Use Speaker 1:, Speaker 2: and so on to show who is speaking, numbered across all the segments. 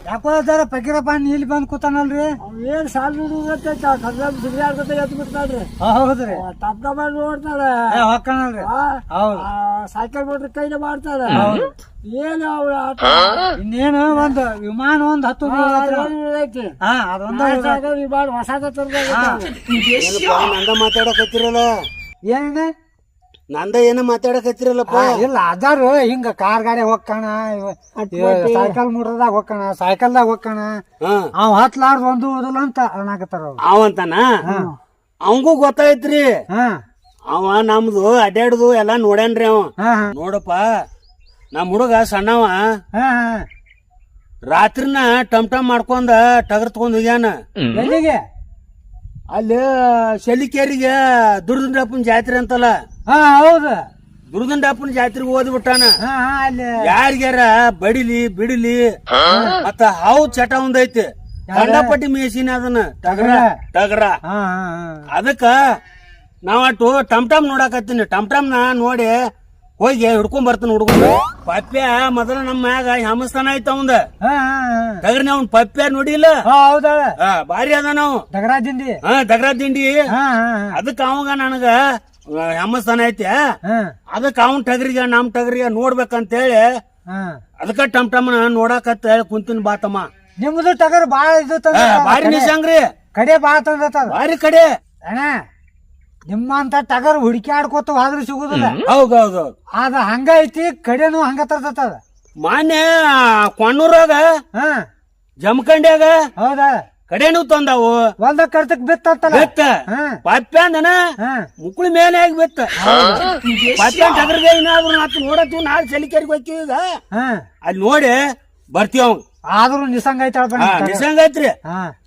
Speaker 1: ಯಾಕೋ ಜರ ಫಕೀರಪ್ಪ ಇಲ್ಲಿ ಬಂದ್ ಕೂತಾನಲ್ರಿ
Speaker 2: ಏನ್ ಸಾಲ್ ಸಿಗ್ಯಾಡ್ಕೊತ ಎತ್ ಬಿಡ್ತಾಳ್ರಿ.
Speaker 1: ಹೌದ್ರಿ
Speaker 2: ಟಪ್ ಟಪ್ ನೋಡ್ತಾಳೆ.
Speaker 1: ಹೊಕ್ಕನಲ್ರಿ ಹೌದು.
Speaker 2: ಸೈಕಲ್ ಬಿಟ್ರೆ ಕೈಲಿ ಮಾಡ್ತಾಳೆ. ಏನು ಅವಳ ಆಟ.
Speaker 1: ಇನ್ನೇನು ಒಂದ್ ವಿಮಾನ ಒಂದ್ 10
Speaker 2: ಐತಿ.
Speaker 1: ಅದೊಂದ
Speaker 2: ವಿಮಾನ ಹೊಸದ
Speaker 3: ನಂದ ಮಾತಾಡಕತ್ತಿರಲ್ಲ.
Speaker 1: ಏನ
Speaker 3: ನಂದ ಏನ ಮಾತಾಡಕತ್ತಿರಲ್ಲಪ್ಪ.
Speaker 1: ಇಲ್ಲ ಅದಾರು ಹಿಂಗ ಕಾರ್ ಗಾಡಿ ಹೋಗ್ಕಣ, ಸೈಕಲ್ ಮೋಟರ್ದಾಗ ಹೋಗ್ಕಣ, ಸೈಕಲ್ದಾಗ ಹೋಗ್ಕಣ, ಅವ್ ಹತ್ಲಾರ್ದು ಒಂದು ಓದಲ್ಲ ಅಂತ ಅನ್ನಕತ್ತಾರ
Speaker 3: ಅವಂತಾನ. ಅವಂಗೂ ಗೊತ್ತಾಯ್ತ್ರಿ. ಅವ ನಮ್ದು ಅಡ್ಯಾಡುದು ಎಲ್ಲಾ ನೋಡ್ಯಾನ್ರಿ ಅವ. ನೋಡಪ್ಪ ನಮ್ ಹುಡುಗ ಸಣ್ಣವ ರಾತ್ರಿನ ಟಮ್ ಟಮ್ ಮಾಡ್ಕೊಂಡ ಟಗರ್ ತಗೊಂಡ್ ಹೋಗ್ಯಾನ.
Speaker 1: ಎಲ್ಲಿಗೆ?
Speaker 3: ಅಲ್ಲಿ ಶೆಲಿಕೇರಿಗೆ ದುರ್ದಂಡಪ್ಪನ ಜಾತ್ರೆ ಅಂತಲ್ಲ.
Speaker 1: ಹೌದು,
Speaker 3: ದುರ್ದಂಡಪ್ಪನ ಜಾತ್ರೆಗೆ ಓದ್ಬಿಟ್ಟಾನ.
Speaker 1: ಅಲ್ಲಿ
Speaker 3: ಯಾರಿಗ್ಯಾರ ಬಡಿಲಿ ಬಿಡಿಲಿ ಮತ್ತ ಹಾವು ಚಟ ಒಂದೈತಿ. ಕಂಡಪಟ್ಟಿ ಮೇಸಿನ ಅದನ್ನ ಟಗರ. ಅದಕ್ಕ ನಾವಟ್ಟು ಟಮ್ ಟಮ್ ನೋಡಾಕತ್ತೀನಿ. ಟಮ್ ಟಮ್ ನ ನೋಡಿ ಹೋಗಿ ಹಿಡ್ಕೊಂಡ್ ಬರ್ತಾನ ಹುಡ್ಕೊಂಡು. ಪಪ್ಯ ಮೊದಲ ನಮ್ಮ ಮ್ಯಾಗ ಹೆಮಸ್ತಾನ ಐತ ಅವಂದ ಟಗರ್ನ. ಅವ್ನ ಪಪ್ಯ ನೋಡಿಲ್ಲ?
Speaker 1: ಹೌದ,
Speaker 3: ಬಾರಿ ಅದ ನಾವು ದಗರ ದಿಂಡಿ. ಅದಕ್ಕ ಅವಾಗ ನನಗ ಹೆಮಸ್ತಾನ ಐತಿ. ಅದಕ್ಕ ಅವನ್ ಟಗರಿಗೆ ನಮ್ ಟಗರಿಗೆ ನೋಡ್ಬೇಕಂತೇಳಿ ಅದಕ್ಕ ಟಮ್ ಟಮ್ ನೋಡಾಕತ್ತ ಕುಂತಿನ ಬಾತಮ್ಮ.
Speaker 1: ನಿಮ್ದು ಟಗರ್ ಬಾಳ ಇದು
Speaker 3: ಬಾರಿ ನಿಸಂಗ್ರಿ
Speaker 1: ಕಡೆ ಬಾಳ ತಂದ
Speaker 3: ಬಾರಿ ಕಡೆ.
Speaker 1: ಅಣ್ಣ ನಿಮ್ಮಂತ ಟಗರ್ ಹುಡುಕ್ಯಾಡ್ಕೋತ ಹೋದ್ರು ಸಿಗುದಿಲ್ಲ.
Speaker 3: ಹೌದೌದು,
Speaker 1: ಅದ ಹಂಗ ಐತಿ. ಕಡೆನು ಹಂಗ ತರ್ತದ.
Speaker 3: ಮಾನ್ಯ ಕೊಣ್ಣೂರಾಗ ಜಮಖಂಡ್ಯಾಗ
Speaker 1: ಹೌದಾ
Speaker 3: ಕಡೆನು ತಂದಾವು.
Speaker 1: ಒಂದ ಕರ್ತಕ್ ಬಿತ್ತಲ್ಲ
Speaker 3: ಬಿತ್ತ ಪಪ್ಯ ಅಂದನ ಮುಕ್ಳಿ ಮೇಲೆ ಆಗಿ ಬಿತ್ತ. ಪಪ್ಯ ಟಗರ್ಗೆ ಏನಾದ್ರು ಆತು ನೋಡತ್ತೀವಿ. ನಾಳೆ ಸಲಿಕೇರಿಗೆ ಹೋಗ್ತೀವಿ. ಈಗ ಅಲ್ಲಿ ನೋಡಿ ಬರ್ತೀವ.
Speaker 1: ಆದ್ರೂ ನಿಸಂಗ
Speaker 3: ನಿಸಂಗ ಐತ್ರಿ.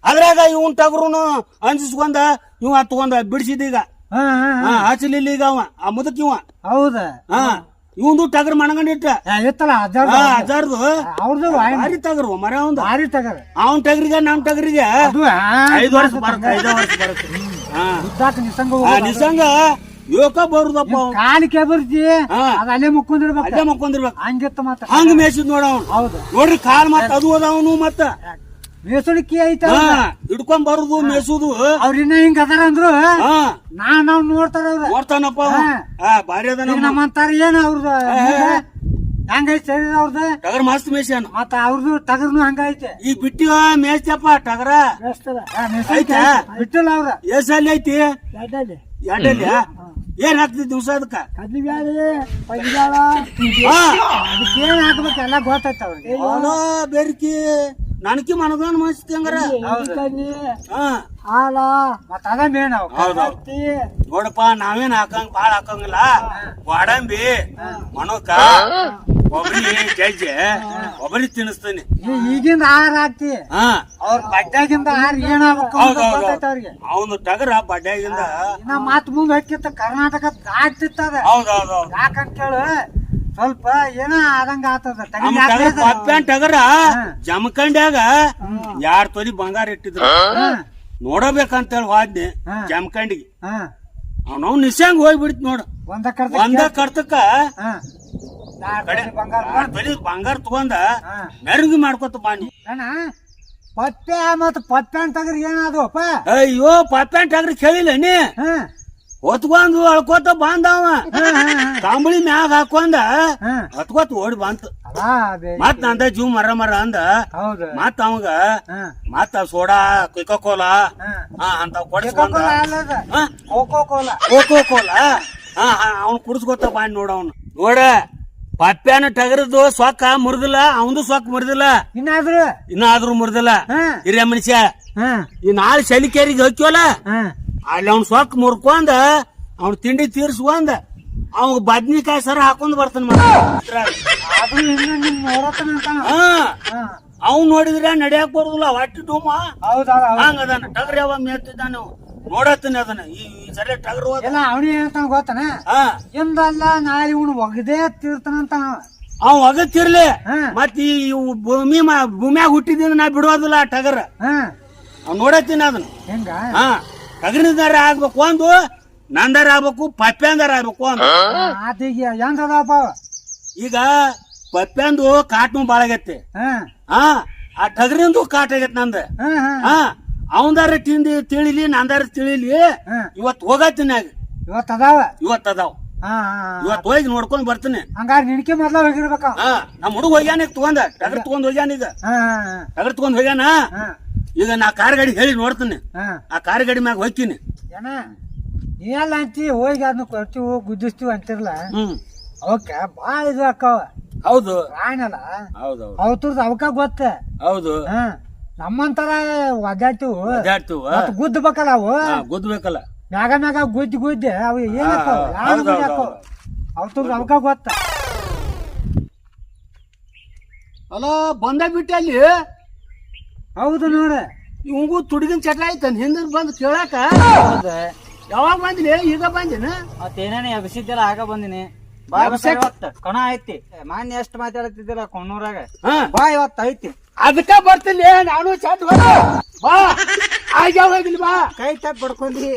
Speaker 3: ಅದ್ರಾಗ ಇವನ್ ಟಗರುನು ಅಂಜಿಸ್ಕೊಂಡ ಇವ್ ಹತ್ಕೊಂಡ ಬಿಡಿಸಿದೀಗ ಹಚ್ಚಲಿಲ್ಲ. ಈಗ ಅವ ಆ ಮುದಕ್ ಇವ.
Speaker 1: ಹೌದ,
Speaker 3: ಇವಂದು ಟಗರ್ ಮಣಗಂಡಿಟ್ಟ
Speaker 1: ಇತ್ತಲ್ಲ
Speaker 3: ಅಜಾರ್ದು.
Speaker 1: ಅವ್ರದ್ದು
Speaker 3: ಭಾರಿ ಟಗರು ಮರ ಒಂದು.
Speaker 1: ಭಾರಿ ಟಗರ್.
Speaker 3: ಅವನ್ ಟಗರಿಗೆ ನಮ್ ಟಗರಿಗೆ 5 ವರ್ಷ ಬರುತ್ತೆ. 5 ವರ್ಷ ಬರುತ್ತೆ. ನಿಸಂಗ ಯೋಕ ಬರುದಪ್ಪ.
Speaker 1: ಕಾಲಿಕೆ ಬರ್ತಿ ಅದ ಅಲ್ಲೇ ಮುಕ್ಕೊಂಡಿರ್ಬೇಕು.
Speaker 3: ಅಲ್ಲೇ ಮಕ್ಕೊಂದಿರ್ಬೇಕು.
Speaker 1: ಹಂಗಿತ್ತ ಮತ್ತ
Speaker 3: ಹಂಗ ಮೇಸಿದ್ ನೋಡ ಅವ್ನು.
Speaker 1: ಹೌದು
Speaker 3: ನೋಡ್ರಿ ಕಾಲ್ ಮತ್ತ ಅದು ಅದಾವನು ಮತ್ತ
Speaker 1: ಮೇಸುಡಿಕೆ ಐತ
Speaker 3: ಹಿಡ್ಕೊಂಡ್ ಬರುದು ಮೇಸುದು.
Speaker 1: ಅವ್ರ ಇನ್ನ ಹಿಂಗ ಅದಾರ ಅಂದ್ರು ನಾವ್ ನೋಡ್ತಾರ. ಅವ್ರ
Speaker 3: ನೋಡ್ತಾನಪ್ಪ ಬಾರಿ ಅದ.
Speaker 1: ನಮ್ಮಂತಾರ ಏನ್ ಅವ್ರದ್ದು ಹಂಗೈತಿ ಶರೀರ ಅವ್ರದ್ದು.
Speaker 3: ಟಗರ್ ಮಸ್ತ್ ಮೇಸ್ಯಾನ.
Speaker 1: ಮತ್ತ ಅವ್ರದ್ದು ಟಗರ್ನು ಹಂಗೈತೆ.
Speaker 3: ಈಗ ಬಿಟ್ಟಿವ ಮೇಸ್ತಪ್ಪ ಟಗರ
Speaker 1: ಬಿಟ್ಟಿಲ್ಲ ಅವ್ರ.
Speaker 3: ಎಲ್ಲಿ ಐತಿ? ಎರಡಲ್ಲಿ. ಏನ್ ಹಾಕ್ತಿದ್ ದಿವ್ಸ ಅದಕ್ಕ?
Speaker 1: ಕಡ್ಲಿ ಬ್ಯಾಳಿ ಪಂಜಾಳ ಅದಕ್ಕೇನ್ ಹಾಕ್ಬೇಕು ಎಲ್ಲ ಗೊತ್ತೈತ ಅವ್ರಿಗೆ.
Speaker 3: ಬೆರ್ಕಿ ನನಕಿ ಮನಗನ್ ಮಸ್ತಿ ಹಂಗಾರ.
Speaker 1: ಹಾಲ ಮತ್ತ ಅದ ಮೇನ್
Speaker 3: ನೋಡಪ್ಪ ನಾವೇನ್ ಹಾಕಂಗ್ ಬಾಳ ಹಾಕಂಗಿಲ್ಲ. ಗೋಡಂಬಿ ಮನೋಕ ಒಬ್ಬರಿ ಜಜ್ಜೆ ಒಬ್ಬರಿ ತಿನ್ನಿಸ್ತಾನೆ.
Speaker 1: ಈಗಿಂದ ಆಹಾರ ಹಾಕ್ತಿ. ಅವ್ರ ಬಡ್ಡ್ಯಾಗಿಂದ ಆಹಾರ ಏನಾಗ್ಬೇಕು ಅವ್ರಿಗೆ.
Speaker 3: ಅವನು ಟಗರ ಬಡ್ಡ್ಯಾಗಿಂದ
Speaker 1: ಇನ್ನ ಮತ್ ಮುಂದ್ ಹಾಕಿತ್ತ ಕರ್ನಾಟಕ ದಾಟ್ತಿತ್ತದ.
Speaker 3: ಹೌದೌದು.
Speaker 1: ಯಾಕಂತ ಕೇಳು ಸ್ವಲ್ಪ ಏನ ಆದಂಗ ಆತದ.
Speaker 3: ಪಪ್ಪ್ಯಾನ್ ಟಗರ ಜಮಖಂಡ್ಯಾಗ 2 ತೊಲಿ ಬಂಗಾರ ಇಟ್ಟಿದ್ರು. ನೋಡಬೇಕಂತೇಳಿ ಹೋದ್ನಿ ಜಮಖಂಡಿಗೆ. ಅವ್ನವ್ ನಿಸಂಗ್ ಹೋಗ್ಬಿಡ್ತ ನೋಡ. ಒಂದ ಕರ್ತಕ್ಕ ಬಂಗಾರ ತಗೊಂಡ ಮೆರುಗಿ ಮಾಡ್ಕೊತ ಬಾನಿ.
Speaker 1: ಪಪ್ಪ್ಯ ಮತ್ ಪಪ್ಪ್ಯಾನ್ ಟಗರ್ ಏನಾದವಪ್ಪ?
Speaker 3: ಅಯ್ಯೋ ಪಪ್ಪ್ಯಾನ್ ಟಗರ್ ಕೇಳಿಲ್ಲ ನೀ? ಹೊತ್ಕೊಂಡ್ ಅಳ್ಕೋತ ಬಂದವ. ಕಾಂಬಳಿ ಮ್ಯಾಗ ಹಾಕೊಂಡ ಹೊತ್ಕೋತ ಓಡಿ ಬಂತು. ಮತ್ ನಂದ ಜೀವ್ ಮರ ಮರ ಅಂದ. ಮತ್ ಅವಂಗ ಮತ್ತ ಸೋಡಾ ಕೊಕೋ-ಕೋಲಾ ಅಂತ ಕೊಡಿಸ್ಕೊಂಡ ಕೋಕೋ-ಕೋಲಾ ಅವ್ನ್ ಕುಡಿಸ್ಕೊತ ಬಾಂಡ್ ನೋಡ. ಅವ್ನು ನೋಡ ಪಪ್ಪ್ಯಾನ ಟಗರದ್ದು ಸೊಕ್ಕ ಮುರಿದಿಲ್ಲ, ಅವಂದು ಸೊಕ್ಕ ಮುರಿದಿಲ್ಲ. ಇನ್ನಾದ್ರೂ ಮುರಿದಿಲ್ಲ. ಹಿರಿಯ ಮನುಷ್ಯ ಈ ನಾಳೆ ಸಲಿಕೇರಿಗೆ ಹೋಗ್ಯವಲ್ಲ ಅಲ್ಲಿ ಅವ್ನ ಸೊಕ್ಕ ಮುರ್ಕೊಂಡ ಅವ್ನ ತಿಂಡಿ ತೀರ್ಸ್ಕೊಂಡ ಅವ್ ಬದ್ನಿಕಾಯಿ ಸರ ಹಾಕೊಂಡ್ ಬರ್ತಾನ. ಅವ್ ನೋಡಿದ್ರೆ ನಡಿಯಾಕ್ ಬರುದಿಲ್ಲ. ಹೊಟ್ಟಿ ಡೂಮ ಹಂಗದಾನ. ಟಗರ್ ಯಾವಾಗ ಮೇಯ್ತಿದ್ದಾನ ನೋಡತ್ತೀನಿ ಅದನ್ನ. ಈ ಸರಿ ಟಗರ್
Speaker 1: ಅವನಿ ಏನಂತ ಗೊತ್ತಾನ? ಇಂದಲ್ಲ ನಾಳೆ ಇವನು ಒಗದೇ ತೀರ್ತಾನಂತ.
Speaker 3: ಅವ್ ಒಗತ್ತಿರ್ಲಿ ಮತ್ ಈ ಭೂಮ್ಯಾಗ ಹುಟ್ಟಿದಿಂದ ನಾ ಬಿಡೋದಿಲ್ಲ ಟಗರ್. ಅವ್ ನೋಡತ್ತೀನಿ ಅದನ್ನ.
Speaker 1: ಹೆಂಗ
Speaker 3: ಟಗರಿದಾರ ಆಗ್ಬೇಕು ಒಂದು, ನಂದಾರ ಆಗ್ಬೇಕು, ಪಪ್ಪ್ಯಾಂದಾರ ಆಗ್ಬೇಕು ಒಂದು. ಈಗ ಪಪ್ಪ್ಯಾಂದು ಕಾಟು ಬಾಳಾಗತ್ತೆ. ಆ ಟಗರಿಂದು ಕಾಟ ಆಗೈತ್ ನಂದ ಹಾ ಅವಂದಾರ ತಿಳಿಲಿ ನಂದಾರ ತಿಳಿಲಿ ಇವತ್ ಹೋಗತ್ತೀನಿ
Speaker 1: ಇವತ್ ಅದಾವ
Speaker 3: ಇವತ್ ಹೋಗಿ ನೋಡ್ಕೊಂಡ್ ಬರ್ತೀನಿ.
Speaker 1: ಹಂಗಾರ ನಿನಕೆ ಮೊದ್ಲ ಹೋಗಿರ್ಬೇಕ.
Speaker 3: ನಮ್ ಹುಡುಗ ಹೋಗ್ಯಾನ ತಗೊಂಡ ಟಗರ್ ತಗೊಂಡ್ ಹೋಗ್ಯಾನ ಈಗ ಟಗರ್ ತಗೊಂಡ್ ಹೋಗ್ಯಾನ. ಈಗ ನಾ ಕಾರ್ ಗಾಡಿ ಹೇಳಿ ನೋಡ್ತೀನಿ. ಆ ಕಾರ್ ಗಾಡಿ ಮ್ಯಾಗ ಹೋಗ್ತೀನಿ.
Speaker 1: ಏನ ನೀವೆಲ್ಲ ಅಂತಿ ಹೋಗಿ ಅದನ್ನ ಕೊಡ್ತೀವಿ ಗುದ್ದಿಸ್ತೀವಿ ಅಂತಿರ್ಲ ಅವಕ್ಕ ಬಾಳ ಇದು ಅಕ್ಕವ.
Speaker 3: ಹೌದು
Speaker 1: ರಾಣಲ್ಲ
Speaker 3: ಹೌದು
Speaker 1: ಅವತ್ತರ್ದು ಅವಕ್ಕ ಗೊತ್ತ.
Speaker 3: ಹೌದು
Speaker 1: ನಮ್ಮಂತರ ಒದ್ದಾಡ್ತೀವಿ
Speaker 3: ಒದ್ದಾಡ್ತೀವ
Speaker 1: ಗುದ್ದಬೇಕಲ್ಲ ಅವು
Speaker 3: ಗುದ್ದಬೇಕಲ್ಲ
Speaker 1: ಮ್ಯಾಗ ಮ್ಯಾಗ ಗುದ್ದಿ ಅವು ಏನಕ್ಕವ ಅವತ್ತರ್ದು ಅವಕ್ಕ ಗೊತ್ತ.
Speaker 3: ಅಲ್ಲ ಬಂದಾಗ ಬಿಟ್ಟೆ ಅಲ್ಲಿ.
Speaker 1: ಹೌದು ನೋಡ
Speaker 3: ಇವಂಗೂ ತುಡಿಗಿನ ಚಟ ಆಯ್ತಾನ ಹಿಂದ ಬಂದ್ ಕೇಳಾಕ. ಯಾವಾಗ ಬಂದಿನಿ ಈಗ ಬಂದಿನ
Speaker 2: ಮತ್ತೇನೇನು ಎಬ್ಸಿದ್ದಿಲ್ಲ ಆಗ ಬಂದಿನಿ. ಕಣ ಐತಿ ಮಾನ್ಯ ಎಷ್ಟ್ ಮಾತಾಡತಿದ್ದಿಲ್ಲ ಕೊಣ್ಣೂರಾಗ ಬಾ ಇವತ್ತ ಐತಿ.
Speaker 3: ಅದಕ್ಕ ಬರ್ತಿಲ್ಲ ನಾನು ಚಟ್ ಬಾ ಆಗ್ಯಾವ ಹೋಗಿಲ್ಲ ಬಾ
Speaker 2: ಕೈ ತಪ್ಪ ಬಡ್ಕೊಂಡಿ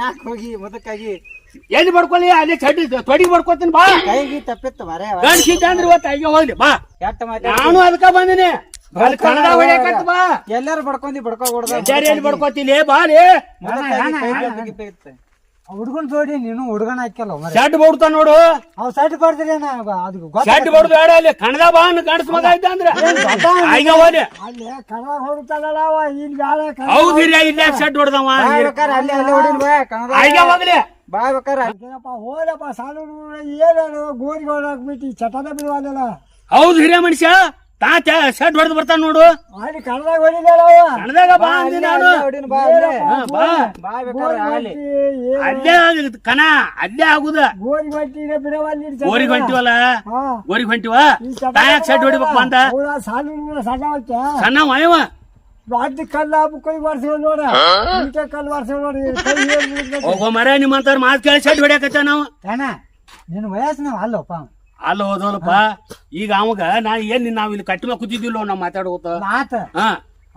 Speaker 2: ಯಾಕೆ ಹೋಗಿ ಮುದಕ್ಕಾಗಿ
Speaker 3: ಎಲ್ಲಿ ಬಡ್ಕೊಳ್ಳಿ ಅಲ್ಲಿ ಚಡ್ಡಿ ತೊಡಿ ಬಡ್ಕೊತೀನಿ ಬಾ.
Speaker 2: ಕೈಗಿ ತಪ್ಪಿತ್ತು ಮರೆ
Speaker 3: ಗಂಡ್ಸಿದ್ದ ಅಂದ್ರೆ ಇವತ್ತು ಆಗ್ಯಾವ ಹೋಗ್ಲಿ ಬಾ.
Speaker 2: ಕೆಟ್ಟ ಮಾತಾಡ
Speaker 3: ನಾನು ಅದಕ್ಕ ಬಂದಿನಿ. ಬಾ
Speaker 2: ಎಲ್ಲಾರು ಬಡ್ಕೊಂಡಿ ಬಡ್ಕೋಬಾರ್ದು.
Speaker 3: ಎಲ್ಲಿ ಬಡ್ಕೊತೀನಿ ಬಾಲಿ
Speaker 1: ಹುಡ್ಗನ್ ಜೋಡಿ ನೀನು ಹುಡ್ಗನ ಹಾಕ್ಯಲ್ಲ
Speaker 3: ಶೆಡ್ ಬಡ್ತಾ ನೋಡು.
Speaker 1: ಅವ್ ಸೈಟ್ ಬರ್ತೀರಿ
Speaker 3: ಶೆಡ್ ಬಡ್ದು ಬೇಡ ಅಲ್ಲಿ ಕಣದ ಬಾ ಗಂಡಸ್ ಮಗ ಇದ್ದ ಅಂದ್ರೆ ಆಗ್ಯಾವ ಹೋಗ್ಲಿ.
Speaker 1: ಅಲ್ಲಿ ಕಣ ಹೊಡ್ತಾನಲ್ಲ ಇಲ್ಲಿ ಬ್ಯಾಡ
Speaker 3: ಹೌದು ಇಲ್ಲೇ ಶೆಡ್ ಹೊಡ್ದವ
Speaker 2: ಅಲ್ಲಿ ಅಲ್ಲಿ ಹೊಡಿಲ್
Speaker 3: ಆಗ್ಯಾವ ಹೋಗ್ಲಿ.
Speaker 2: ಬಾ ಬೇಕಾರ
Speaker 1: ಹೋದಪ್ಪ ಸಾಲು ಏನೇನು ಗೋರಿ ಹಾಕ್ಬಿಟ್ಟು ಚಟದ ಬಿಡುವಲ್ಲ.
Speaker 3: ಹೌದು ಹಿರಿಯ ಮನುಷ್ಯ ತಾ ಶೆಡ್ ಹೊಡೆದು ಬರ್ತಾನ ನೋಡು.
Speaker 1: ಅಲ್ಲಿ ಕಣದಾಗ ಹೊಡಿದಾರ
Speaker 3: ಕಣದಾಗ ಬಾ ಅಂದಿ ನಾನು. ಅಲ್ಲೇ ಕಣ ಅಲ್ಲೇ ಆಗುದ
Speaker 1: ಗೋರಿ ಹೊಂಟಿನ ಬಿಡವಲ್ಲಿ
Speaker 3: ಗೋರಿಗೆ ಹೊಂಟಿವಲ್ಲ ಗೋರಿಗೆ ಹೊಂಟಿವ ತಾಯಾಗ ಶೆಡ್ ಹೊಡಿಬೇಕು ಅಂತ
Speaker 1: ಸಾಲು ಸಣ್ಣ
Speaker 3: ಸಣ್ಣ ಅಯ್ಯವ
Speaker 1: ದೊಡ್ಡ ಕಲ್ಲು ಕೈ ಬಾರ್ಸಿವ್ ನೋಡ ಕಲ್ಲು ಬಾರ್ಸಿವ್ ನೋಡಿ
Speaker 3: ಹೋಗೋ ಮರ ನಿಮ್ಮಂತವ್ರ ಮಾತು ಕೇಳಿ ಶೆಡ್ ಹೊಡಿಯಕತ್ತ ನಾವು.
Speaker 1: ನಿನ್ ವಯಸ್ಸಿನ ಅಲ್ಲಪ್ಪ
Speaker 3: ಅಲ್ಲ ಹೋದವಲ್ಲಪ್ಪ. ಈಗ ಅವಾಗ ನಾ ಏನ್ ನಾವ್ ಇಲ್ಲಿ ಕಟ್ಟಿ ಮೇಲೆ ಕೂತಿದ್ದಿಲ್ಲ ನಾವ್ ಮಾತಾಡ್ಕೋತ
Speaker 1: ಮಾತ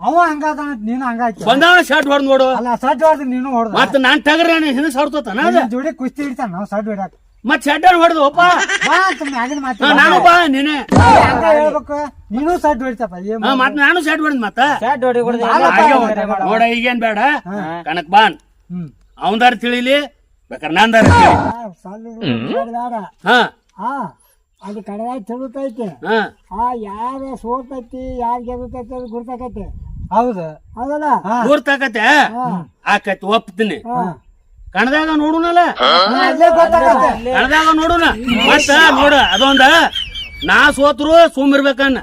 Speaker 1: ಅವ ಹಂಗಾದ ನೀನು ಹಂಗಾಯ್ತು
Speaker 3: ಬಂದವನ ಶರ್ಟ್ ಹೊಡೆದ್ ನೋಡು.
Speaker 1: ಅಲ್ಲ ಶರ್ಟ್ ಹೊಡೆದ್ ನೀನು ಹೊಡೆದ
Speaker 3: ಮತ್ತ ನಾನ್ ಟಗರ ಹಿಂದೆ ಸೌಡ್ತಾನ
Speaker 1: ಜೋಡಿ ಕುಸ್ತಿ ಹಿಡಿತಾನ ನಾವು ಶರ್ಟ್ ಹೊಡ್ಯಾಕ
Speaker 3: ಮತ್ ಶರ್ಟ್ ಹೊಡೆದು ಒಪ್ಪ
Speaker 1: ಮ್ಯಾಗಿನ ಮಾತು
Speaker 3: ನಾನು ಬಾ ನೀನೆ
Speaker 1: ಹೇಳ್ಬೇಕು ನೀನು ಶರ್ಟ್ ಹೊಡಿತಪ್ಪ
Speaker 3: ಮತ್ ನಾನು ಶರ್ಟ್ ಹೊಡೆದ್ ಮತ್ತ ನೋಡ ಈಗೇನ್ ಬೇಡ ಕನಕ್ ಬಾನ್ ಅವಂದಾರ ತಿಳಿಲಿ ಬೇಕಾರೆ ನಂದಾರ
Speaker 1: ಹಾ ಅದು ಕಡವಾಯಿ ತಿರುತೈತಿ. ಯಾರ ಸೋತೈತಿ ಯಾರ ಗೆದತೈತಿ ಅದು ಗುರ್ತಾಕೈತಿ. ಹೌದು ಹೌದಲ್ಲ
Speaker 3: ಗುರ್ತಾಕತೆ ಆಕೈತಿ ಒಪ್ತೀನಿ. ಕಣದಾಗ ನೋಡುನಲ್ಲ ಕಣದಾಗ ನೋಡುನ ಮತ್ತ ನೋಡ ಅದೊಂದ ನಾ ಸೋತ್ರು ಸುಮ್ ಇರ್ಬೇಕನ್ನ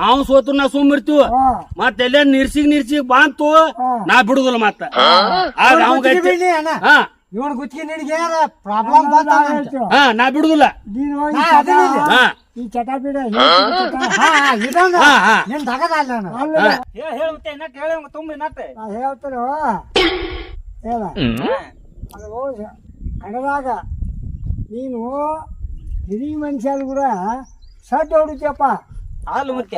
Speaker 3: ಅವ್ ಸೋತ್ರು ನಾ ಸುಮ್ ಇರ್ತೀವ. ಮತ್ತ ಎಲ್ಲ ನಿರ್ಸಿಗ್ ಬಾಂತು ನಾ ಬಿಡುದಿಲ್ಲ ಮತ್ತ ಆಗ ಅವಂಗ
Speaker 1: ಇವನ್ ಗುತ್ತಿಗೆ ನಿನಗೆ ಪ್ರಾಬ್ಲಮ್
Speaker 3: ನಾ ಬಿಡುದಿಲ್ಲ.
Speaker 1: ಈ ಚಟ ಬಿಡ ನಿನ್ ತಗದಲ್ಲ
Speaker 2: ತುಂಬಿ ನಟ್ಟೆ
Speaker 1: ಹೇಳ್ತಾರ ಹೇಳ ಅದು ಕಡದಾಗ ನೀನು ಹಿರಿ ಮನುಷ್ಯ ಕೂಡ ಸಡ್ಡು ಹೊಡಿತಪ್ಪ
Speaker 2: ಹಾಲು ಮತ್ತೆ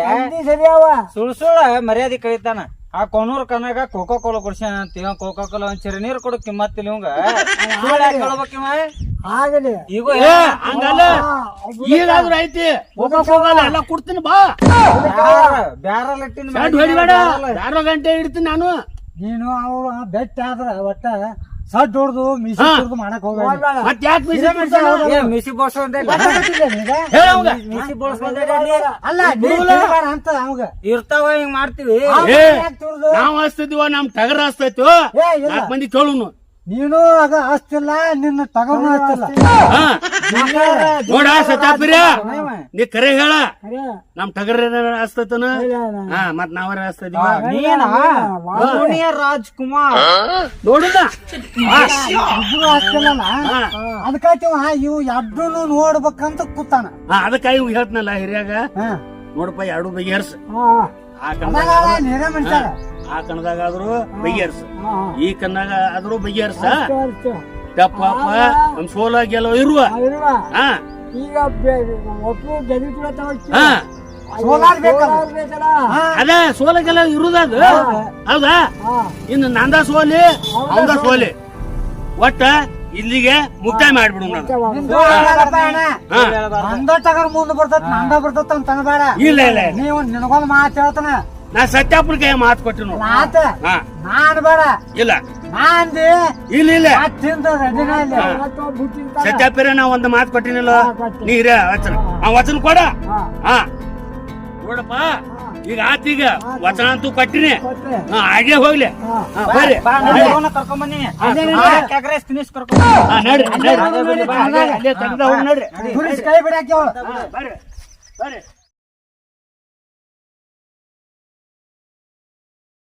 Speaker 1: ಸರಿಯವ
Speaker 2: ಸುಳ್ಳ ಮರ್ಯಾದೆ ಕಳಿತಾನ. ಆ ಕೊನೂರ್ ಕನಾಗ ಕೋಕೋ ಕೋಲಾ ಕುಡ್ಸ್ಯಾನ ಅಂತೀವ ಕೋಕೋ ಕೋಲಾ ಒಂದ್ ಚಿರ ನೀರ್ ಕೊಡಕ್ ಕಿಮ್ಮತ್ತಿಲ್ಲ ಇವಂಗ
Speaker 1: ಆಗಲಿ
Speaker 3: ಈಗ ಹಂಗಲ್ಲ ಈಗಾದ್ರೂ ಐತಿ ಎಲ್ಲ ಕೊಡ್ತೀನಿ ಬಾ.
Speaker 2: ಬ್ಯಾರಲ್ ಇಟ್ಟಿನ
Speaker 3: ಹೊಡಿಬೇಡ 2 ಗಂಟೆ ಇಡ್ತೀನಿ ನಾನು.
Speaker 1: ನೀನು ಅವ್ರು ಬೆಟ್ಟ ಆದ್ರ ಒಟ್ಟ ಸಡ್ ಹೊಡ್ದು ಮಿಸಿ ಹೊಡ್ದು ಮಾಡಕ್ ಹೋಗ್ಬೇಡ.
Speaker 3: ಮತ್ ಯಾಕೆ
Speaker 2: ಮಿಸಿ ಬೋಸ್ ಮಿಸಿ ಬೋಸ್
Speaker 1: ಅಲ್ಲ ಅಂತ ಅವಾಗ
Speaker 2: ಇರ್ತಾವ ಹಿಂಗ್ ಮಾಡ್ತೀವಿ.
Speaker 3: ನಾವ್ ಹಚ್ತಿದ್ವ ನಮ್ ಟಗರ ಹಚ್ತೈತಿ 4 ಮಂದಿ ಕೇಳುನು.
Speaker 1: ನೀನು ಆಗ ಹಚ್ತಿಲ್ಲ ನಿನ್ನ ತಗೊಂಡು ಹಚ್ತಿಲ್ಲ
Speaker 3: ನೋಡ ಸತ್ಯಾಪಿರ ನೀ ಕರೆ ಹೇಳ ನಮ್ ಟಗರ ಹಚ್ತೈತನ ಮತ್ ನಾವರ ಹಚ್ತಿದ್ವ
Speaker 2: ರಾಜ್ಕುಮಾರ್
Speaker 3: ನೋಡುದ
Speaker 1: ಹಚ್ತಿಲ್ಲ ಅದಕ್ಕಾಯ್ತಿವ ಇವು ಎಡ್ಡು ನೋಡ್ಬೇಕಂತ ಕೂತಾನ.
Speaker 3: ಅದಕ್ಕ ಇವ್ ಹೇಳ್ತನಲ್ಲ ಹಿರಿಯಾಗ ನೋಡಪ್ಪ 2 ಬಗೆಹರ್ಸ. ಆ ಕಣದಾಗಾದ್ರು ಬಗೆಹರ್ಸ ಈ ಕಣ್ಣಾಗ ಆದ್ರೂ ಬಗೆಹರ್ಸ. ತಪ್ಪ ನಮ್ ಸೋಲ ಗೆಲೋ ಇರುವ
Speaker 1: ಈಗ
Speaker 3: ಅದೇ ಸೋಲ ಗೆಲ ಇರುದದು ಹೌದಾ. ಇನ್ನು ನಂದ ಸೋಲಿ ಅವಂದ ಸೋಲಿ ಒಟ್ಟ ಇಲ್ಲಿಗೆ ಮುಕ್ತಾಯ ಮಾಡ್ಬಿಡು.
Speaker 1: ನಂದ ಟಗರ್ ಮುಂದ್ ಬರ್ತದ ನಂದ ಬರ್ತದ ಅಂತ ಅನ್ಬೇಡ.
Speaker 3: ಇಲ್ಲ ಇಲ್ಲ
Speaker 1: ನೀವು ನಿನಗೊಂದ್ ಮಾತು ಹೇಳ್ತಾನ
Speaker 3: ನಾ ಸತ್ಯಾಪುರ ಕೈ ಮಾತು ಕೊಟ್ಟಿನ
Speaker 1: ಆತ
Speaker 3: ಹಾ
Speaker 1: ನಾನ್ ಬೇಡ
Speaker 3: ಇಲ್ಲ
Speaker 1: ನಾಂದಿ
Speaker 3: ಇಲ್ಲ ಇಲ್ಲ
Speaker 1: ತಿಂತದ ದಿನಲ್ಲಿ
Speaker 3: ಸತ್ಯಾಪುರ ನಾ ಒಂದು ಮಾತು ಕೊಟ್ಟಿನಿಲ್ಲ ನೀರ ವಚನ ಆ ವಚನ ಕೊಡ ಹಾ ನೋಡಪ್ಪ ಈಗ ಆತೀಗ ವಚನ ಅಂತೂ ಕೊಟ್ಟಿನಿ ಹಾ ಹಾಗೆ ಹೋಗ್ಲಿ ಬರ್ರಿ
Speaker 2: ಕರ್ಕೊಂಡ್ ಬಂದಿನಿ ತಿನಿಸ್
Speaker 3: ನಡ್ರಿ ಅಲ್ಲೇ ತೆಗ್ದ ಹೋಗಿ ನಡ್ರಿ
Speaker 1: ಕೈ ಬಿಡಾಕಿ
Speaker 3: ಬರ್ರಿ ಬರ್ರಿ